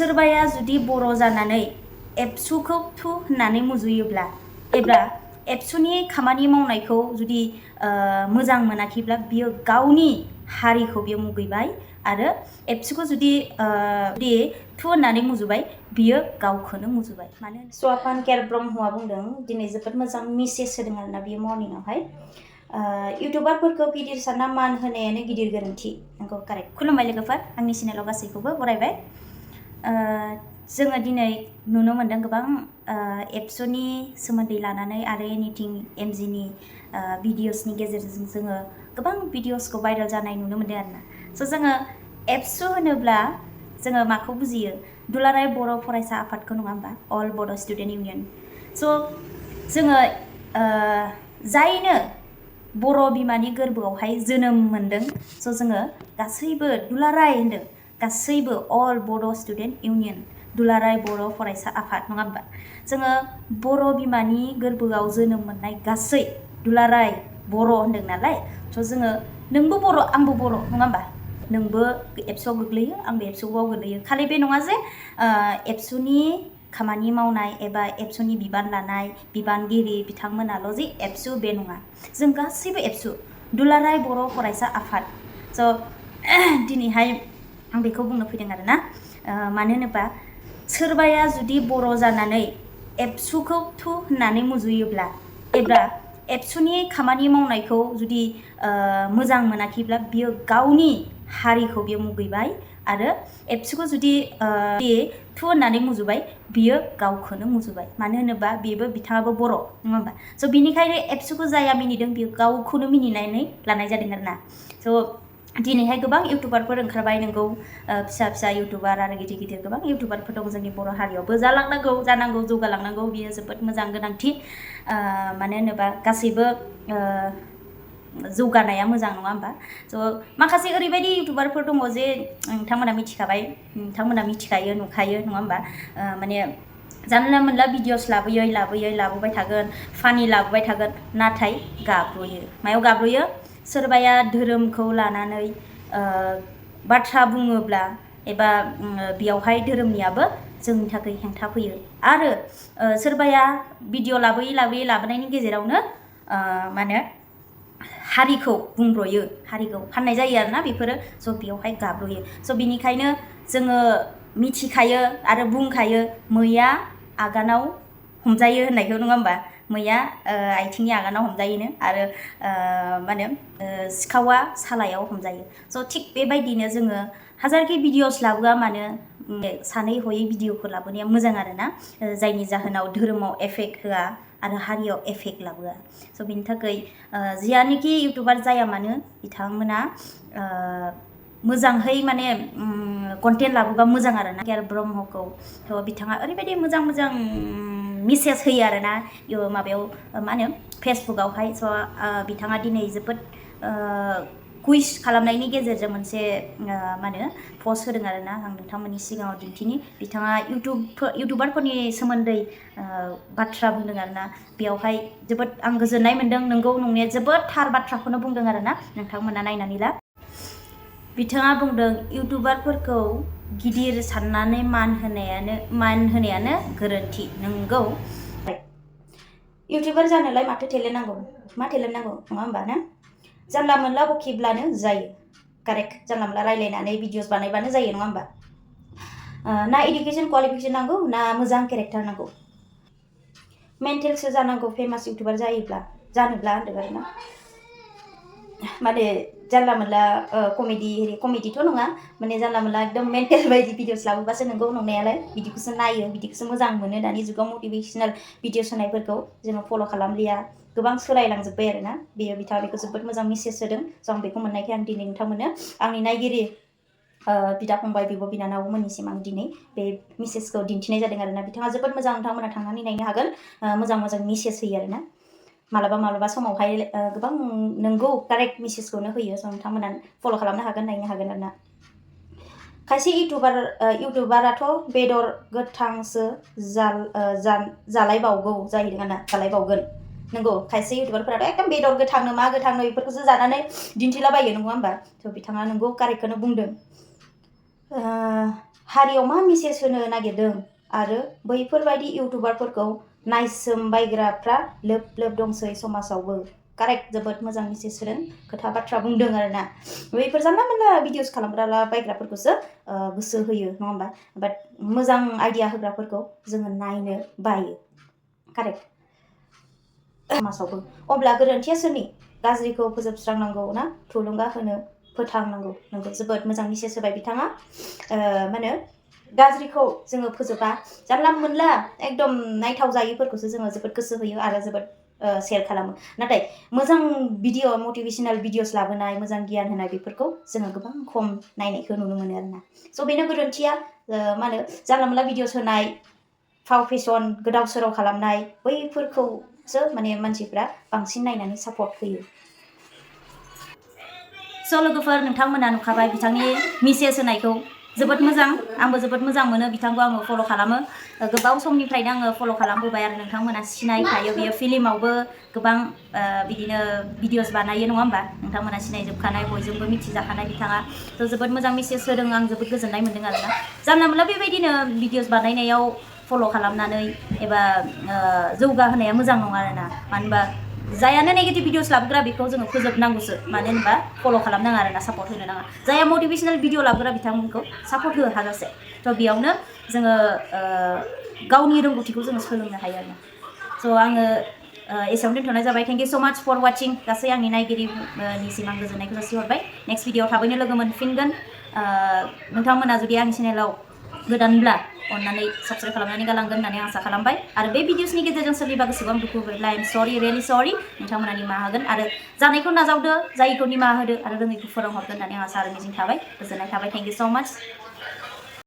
सोरबाया जुदि बर' जानानै एबसुखौ थु होननानै मुजुयोब्ला एबा एबसुनि खामानि मावनायखौ जुदि मोजां मोनाखैब्ला बियो गावनि हारिखौ बियो मुगैबाय आरो एबसुखौ जुदि थु होननानै मुजुबाय बियो गावखौनो मुजुबाय। मानो स्वाफान केर ब्रह्मआ बुंदों दिनै जोबोद मोजां मेसेज होदों आरोना बियो मर्निंआवहाय इउटुबारफोरखौ गिदिर सानना मान होनायानो गिदिर गोरोन्थि। नंगौ कारेक्ट। खुलुमबाय लोगोफोर, आंनि चेनेलाव गासैखौबो बरायबाय। जोङो दिनै नुनो मोनदों गोबां एबसुनि सोमोन्दै लानानै आरो एनिथिं एमजिनि भिडिअसनि गेजेरजों जोङो गोबां भिडिअसखौ भाइरेल जानाय नुनो मोनदों आरोना। स' जोङो एबसु होनोब्ला जोङो माखौ बुजियो? दुलाराय बर' फरायसा आफादखौ, नङा होमबा? अल बड' स्टुडेन्ट इउनियन। स' जोङो जायनो बर' बिमानि गोरबोआवहाय जोनोम मोनदों, स' जोङो गासैबो दुलाराय होनदों, गासैबो अल बड' स्टुडेन्ट इउनियन, दुलाराय बर' फरायसा आफाद, नङा होमबा? जोङो बर' बिमानि गोरबोआव जोनोम मोननाय गासै दुलाराय बर' होनदों नालाय, स' जोङो नोंबो बर' आंबो बर', नङा होमबा? नोंबो एबसुआव गोग्लैयो, आंबो एबसुआव गोग्लैयो। खालि बे नङा जे एबसुनि खामानि मावनाय एबा एबसुनि बिबान लानाय बिबानगिरि बिथांमोनाल' जे एबसु, बे नङा। जों गासैबो एबसु, दुलाराय बर' फरायसा आफाद। स' दिनैहाय आं बेखौ बुंनो फैदों आरोना। मानो होनोबा सोरबाया जुदि बर' जानानै एबसुखौ थु होननानै मुजुयोब्ला एबा एबसुनि खामानि मावनायखौ जुदि मोजां मोनाखैब्ला बियो गावनि हारिखौ बियो मुगैबाय आरो एबसुखौ जुदि थु होननानै मुजुबाय बियो गावखौनो मुजुबाय। मानो होनोबा बेबो बिथाङाबो बर', नङा होमबा? स' बिनिखायनो एबसुखौ जाया मिनिदों बियो गावखौनो मिनिनानै लानाय जादों आरोना। स' दिनैहाय गोबां इउटुबारफोर ओंखारबाय, नोंगौ फिसा फिसा इउटुबार आरो गिदिर गिदिर गोबां इउटुबारफोर दं जोंनि बर' हारियावबो। जानांगौ, जौगालांनांगौ, बियो जोबोद मोजां गोनांथि। मानो होनोबा गासैबो जौगानाया मोजां, नङा होमबा? स' माखासे ओरैबायदि इउटुबारफोर दङ जे नोंथांमोना मिथिखाबाय, नोंथांमोना मिथिखायो, नुखायो, नङा होमबा? माने जानला मोनला भिडिअस लाबोबाय थागोन, फानि लाबोबाय थागोन, नाथाय गाब्र'यो। मायाव गाब्र'यो? सोरबाया धोरोमखौ लानानै बाथ्रा बुङोब्ला एबा बेयावहाय धोरोमनियाबो जोंनि थाखाय हेंथा फैयो आरो सोरबाया भिडिअ लाबोनायनि गेजेरावनो मा होनो हारिखौ बुंब्र'यो, हारिखौ फाननाय जायो आरोना बेफोरो। स' बेयावहाय गाब्र'यो। स' बिनिखायनो जोङो मिथिखायो आरो बुंखायो मैया आगानाव हमजायो होननायखौ, नङा होमबा? मैया आथिंनि आगानाव हमजायोनो आरो मा होनो सिखावा सालायाव हमजायो। स' थिग बेबायदिनो जोङो हाजारखि भिडिअस लाबोआ मानो सानै हयै भिडिअफोर लाबोनाया मोजां आरोना, जायनि जाहोनाव धोरोमाव एफेक्ट होआ आरो हारियाव एफेक्ट लाबोआ। स' बिनि थाखाय जियानोखि इउटुबार जाया मानो बिथांमोना मोजांहै माने कन्टेन्ट लाबोबा मोजां आरोना। केर ब्रह्मखौ थ' बिथाङा ओरैबायदि मोजां मेसेज होयो आरोना माबायाव मा होनो फेसबुकआवहाय। स' बिथाङा दिनै जोबोद कुइज खालामनायनि गेजेरजों मोनसे मा होनो पस्ट होदों आरोना। आं नोंथांमोननि सिगाङाव दिन्थिनि। बिथाङा इउटुबारफोरनि सोमोन्दै बाथ्रा बुंदों आरोना। बेयावहाय जोबोद आं गोजोननाय मोन्दों। नोंगौ, नंनाया जोबोद थार बाथ्राखौनो बुंदों आरोना। नोंथांमोना नायनानै ला। बिथाङा बुंदों इउटुबारफोरखौ गिदिर साननानै मान होनायानो गोरोन्थि। नंगौ, इउटुबार जानोलाय माथो टेलेन्ट नांगौ, मा टेलेन्ट नांगौ, नङा होमबा ना? जानला मोनला बखिब्लानो जायो। कारेक्ट। जानला मोनला रायलायनानै भिडिअस बानायबानो जायो, नङा होमबा? ना इडुकेसन क्वालिफिकेसन नांगौ ना मोजां केरेक्टार नांगौ। मेन्टेलसो जानांगौ फेमास इउटुबार जानोब्ला होनदों आरोना। माने जानला मोनला कमेडिथ' नङा, माने जानला मोनला एकदम मेन्टेल बायदि भिडिअस लाबोबासो नंगौ नंनायालाय बिदिखौसो नायो, बिदिखौसो मोजां मोनो। दानि जुगाव मटिभेसनेल भिडिअस होनायफोरखौ जोङो फल' खालामलिया, गोबां सोलायलांजोब्बाय आरोना। बिथाङा बेखौ जोबोद मोजां मेसेज होदों। स' आं बेखौ मोननायखाय आं दिनै नोंथांमोननो आंनि नायगिरि बिदा फंबाय बिब' बिनानावमोननिसिम आं दिनै बे मेसेजखौ दिन्थिनाय जादों आरोना। बिथाङा जोबोद मोजां, नोंथांमोना थांनानै नायनो हागोन। मोजां मेसेज होयो आरोना। मालाबा समावहाय गोबां नंगौ कारेक्ट मेसेजखौनो होयो। स' नोंथांमोना फल' खालामनो हागोन, नायनो हागोन आरोना। खायसे इउटुबाराथ' बेदर गोथांसो जालायबावगौ जाहैदों आरोना, जालायबावगोन। नंगौ, खायसे इउटुबारफोराथ' एकदम बेदर गोथांनो मा गोथांनो बेफोरखौसो जानानै दिन्थिलाबायो, नङा होमबा? थ' बिथाङा नंगौ कारेक्टखौनो बुंदों। हारियाव मा मेसेज होनो नागिरदों आरो बैफोरबायदि इउटुबारफोरखौ नायसोमबायग्राफ्रा लोब लोब दंसै समाजावबो कारेक्ट जोबोद मोजां मेसेज होदों खोथा बाथ्रा बुंदों आरोना बैफोर जानला मोनला भिडिअस खालामग्रा बायग्राफोरखौसो गोसो होयो नङा होमबा बाट मोजां आइडिया होग्राफोरखौ जोङो नायनो बायो कारेक्ट समाजावबो अब्ला गोरोन्थिया सोरनि गाज्रिखौ फोजोबस्रांनांगौ ना थुलुंगा होनो फोथांनांगौ नंगौ जोबोद मोजां मेसेज होबाय बिथाङा मा होनो गाज्रिखौ जोङो फोजोबा जानला मोनला एकदम नायथाव जायैफोरखौसो जोङो जोबोद गोसो होयो आरो जोबोद शेयार खालामो नाथाय मोजां भिडिअ मटिभेशनेल भिडिअस लाबोनाय मोजां गियान होनाय बेफोरखौ जोङो गोबां खम नायनायखौ नुनो मोनो आरोना स' बेनो गोरोन्थिया मा होनो जानला मोनला भिडिअस होनाय फाव फेसन गोदाव सोराव खालामनाय बैफोरखौसो माने मानसिफ्रा बांसिन नायनानै सापर्ट होयो स' लोगोफोर नोंथांमोना नुखाबाय बिथांनि मेसेज होनायखौ जोबोद मोजां आंबो जोबोद मोजां मोनो बिथांखौ आङो फल' खालामो गोबाव समनिफ्रायनो आङो फल' खालामबोबाय आरो नोंथांमोना सिनायखायो बियो फिल्मावबो गोबां बिदिनो भिडिअस बानायो नङा होमबा नोंथांमोना सिनायजोबखानाय बयजोंबो मिथिजाखानाय बिथाङा थ' जोबोद मोजां मेसेज होदों आं जोबोद गोजोननाय मोन्दों आरोना जानला मोनला बेबायदिनो भिडिअस बानायनायाव फल' खालामनानै एबा जौगाहोनाया मोजां नङा आरोना मानो होनबा जायानो नेगेटिभ भिडिअस लाबोग्रा बेखौ जोङो फोजोबनांगौसो मानो होनबा फल' खालामनाङा आरोना सापर्ट होनो नाङा जाया मटिभेशनेल भिडिअ लाबोग्रा बिथांमोनखौ सापर्ट हो हाजासे थ' बेयावनो जोङो गावनि रोंगौथिखौ जोङो सोलोंनो हायो आरोना स' आङो एसेयावनो दोनथ'नाय जाबाय थेंक इउ स' माच फर वाचिं गासै आंनि नायगिरिनिसिम आं गोजोननायखौ जासिहरबाय नेक्स्ट भिडिअ थाबैनो लोगो मोनफिनगोन नोंथांमोना जुदि आंनि चेनेलाव गोदानब्ला अन्नानै साबस्क्राइब खालामनानै गालांगोन होननानै आसा खालामबाय आरो बे भिडिअसनि गेजेरजों सोरनिबा गोसोआव दुखु होयोब्ला आइ एम सरि रियेलि सरि नोंथांमोना निमाहा होगोन आरो जानायखौ नाजावदो जायैखौ निमाहा होदो आरो रोङैखौ फोरोंहरगोन होननानै आं आसा आरो मिजिं थाबाय गोजोननाय थाबाय थेंक इउ स' माच